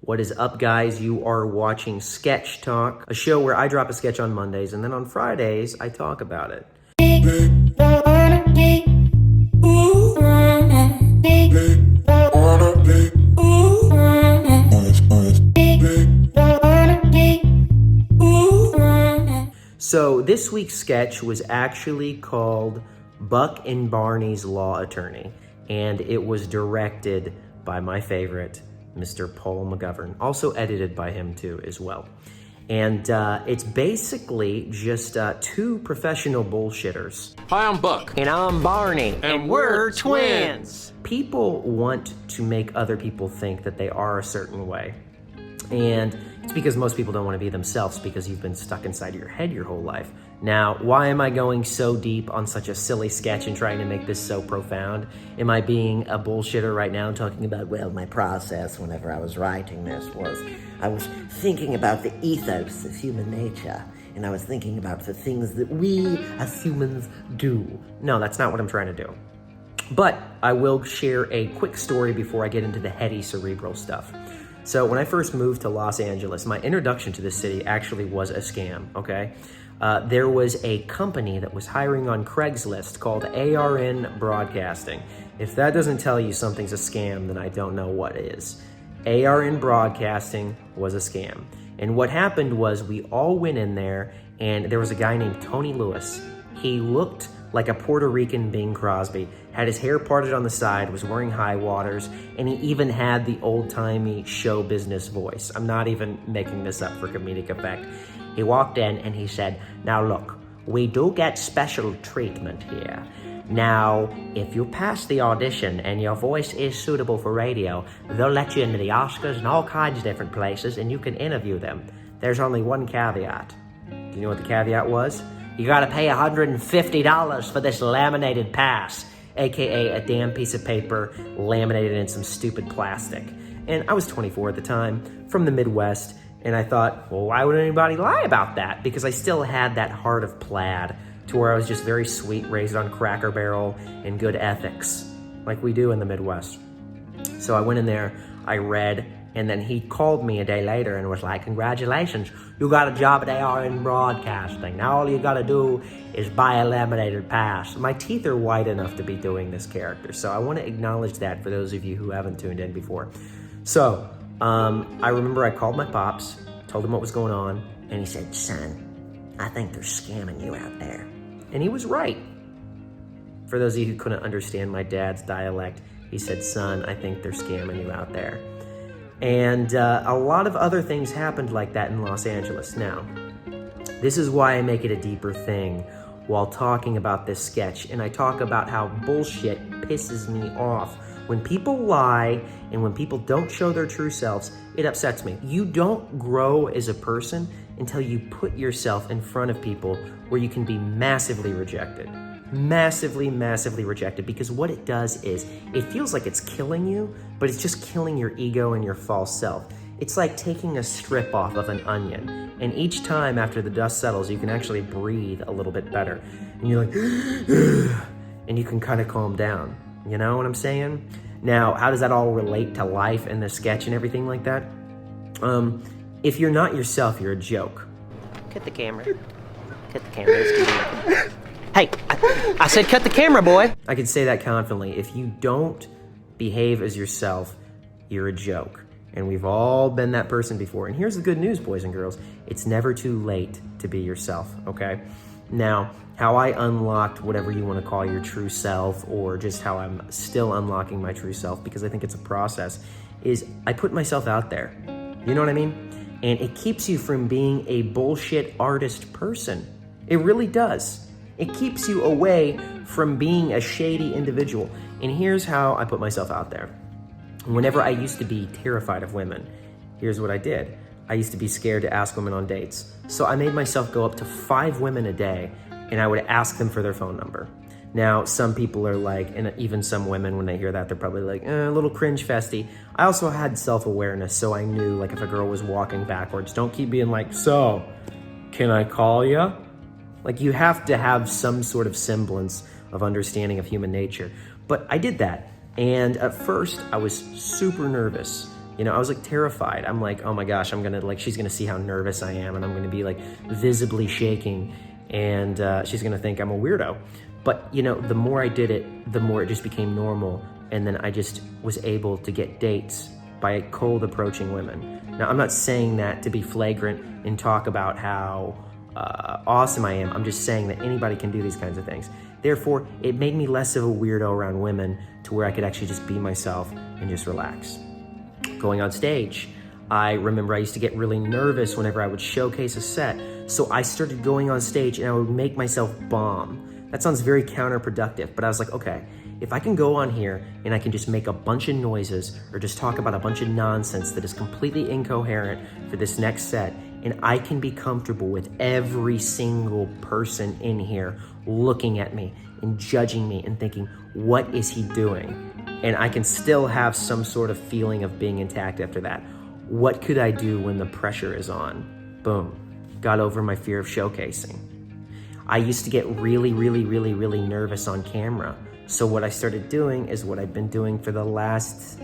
What is up, guys? You are watching Sketch Talk, a show where I drop a sketch on Mondays, and then on Fridays, I talk about it. So this week's sketch was actually called Buck and Barney's Law Attorney, and it was directed by my favorite, Mr. Paul McGovern, also edited by him too as well. And it's basically just two professional bullshitters. Hi, I'm Buck. And I'm Barney. And we're twins. People want to make other people think that they are a certain way. And it's because most people don't want to be themselves because you've been stuck inside your head your whole life. Now, why am I going so deep on such a silly sketch and trying to make this so profound? Am I being a bullshitter right now talking about, well, my process whenever I was writing this was, I was thinking about the ethos of human nature, and I was thinking about the things that we as humans do. No, that's not what I'm trying to do. But I will share a quick story before I get into the heady cerebral stuff. So when I first moved to Los Angeles, my introduction to this city actually was a scam, okay? There was a company that was hiring on Craigslist called ARN Broadcasting. If that doesn't tell you something's a scam, then I don't know what is. ARN Broadcasting was a scam. And what happened was we all went in there, and there was a guy named Tony Lewis. He looked like a Puerto Rican Bing Crosby, had his hair parted on the side, was wearing high waters, and he even had the old-timey show business voice. I'm not even making this up for comedic effect. He walked in and he said, "Now look, we do get special treatment here. Now, if you pass the audition and your voice is suitable for radio, they'll let you into the Oscars and all kinds of different places and you can interview them. There's only one caveat." Do you know what the caveat was? You gotta pay $150 for this laminated pass, aka a damn piece of paper laminated in some stupid plastic. And I was 24 at the time, from the Midwest, and I thought, well, why would anybody lie about that? Because I still had that heart of plaid, to where I was just very sweet, raised on Cracker Barrel and good ethics, like we do in the Midwest. So I went in there, I read, and then he called me a day later and was like, "Congratulations, you got a job at ARN Broadcasting. Now all you gotta do is buy a laminated pass." My teeth are white enough to be doing this character, so I want to acknowledge that for those of you who haven't tuned in before. So, I remember I called my pops, told him what was going on, and he said, "Son, I think they're scamming you out there." And he was right. For those of you who couldn't understand my dad's dialect, he said, "Son, I think they're scamming you out there." And a lot of other things happened like that in Los Angeles. Now, this is why I make it a deeper thing while talking about this sketch. And I talk about how bullshit pisses me off. When people lie and when people don't show their true selves, it upsets me. You don't grow as a person until you put yourself in front of people where you can be massively rejected. Massively, massively rejected, because what it does is it feels like it's killing you, but it's just killing your ego and your false self. It's like taking a strip off of an onion, and each time after the dust settles, you can actually breathe a little bit better, and you're like, and you can kind of calm down. You know what I'm saying? Now, how does that all relate to life and the sketch and everything like that? If you're not yourself, you're a joke. Cut the camera. Cut the camera. Let's keep it. Hey, I said cut the camera, boy. I can say that confidently. If you don't behave as yourself, you're a joke. And we've all been that person before. And here's the good news, boys and girls. It's never too late to be yourself, okay? Now, how I unlocked whatever you want to call your true self, or just how I'm still unlocking my true self, because I think it's a process, is I put myself out there. You know what I mean? And it keeps you from being a bullshit artist person. It really does. It keeps you away from being a shady individual. And here's how I put myself out there. Whenever I used to be terrified of women, here's what I did. I used to be scared to ask women on dates. So I made myself go up to 5 women a day, and I would ask them for their phone number. Now, some people are like, and even some women, when they hear that, they're probably like, a little cringe festy. I also had self-awareness, so I knew, like, if a girl was walking backwards, don't keep being like, "So, can I call ya?" Like, you have to have some sort of semblance of understanding of human nature. But I did that. And at first, I was super nervous. You know, I was like terrified. I'm like, oh my gosh, she's gonna see how nervous I am, and I'm gonna be like visibly shaking, and she's gonna think I'm a weirdo. But you know, the more I did it, the more it just became normal, and then I just was able to get dates by cold approaching women. Now, I'm not saying that to be flagrant and talk about how awesome I am. I'm just saying that anybody can do these kinds of things. Therefore, it made me less of a weirdo around women to where I could actually just be myself and just relax. Going on stage, I remember I used to get really nervous whenever I would showcase a set. So I started going on stage and I would make myself bomb. That sounds very counterproductive, but I was like, okay, if I can go on here and I can just make a bunch of noises or just talk about a bunch of nonsense that is completely incoherent for this next set, and I can be comfortable with every single person in here looking at me and judging me and thinking, what is he doing? And I can still have some sort of feeling of being intact after that. What could I do when the pressure is on? Boom, got over my fear of showcasing. I used to get really nervous on camera. So what I started doing is what I've been doing for the last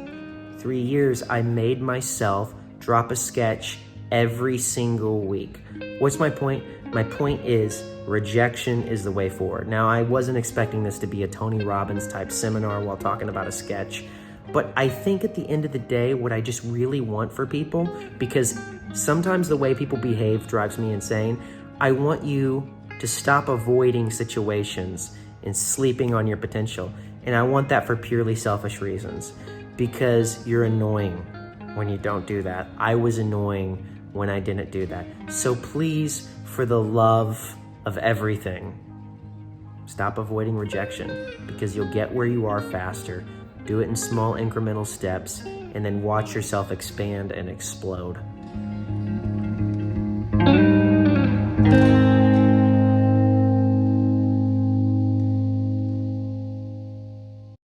3 years. I made myself drop a sketch every single week. What's my point? My point is rejection is the way forward. Now, I wasn't expecting this to be a Tony Robbins type seminar while talking about a sketch, but I think at the end of the day, what I just really want for people, because sometimes the way people behave drives me insane, I want you to stop avoiding situations and sleeping on your potential. And I want that for purely selfish reasons, because you're annoying when you don't do that. I was annoying when I didn't do that. So please, for the love of everything, stop avoiding rejection, because you'll get where you are faster. Do it in small incremental steps, and then watch yourself expand and explode.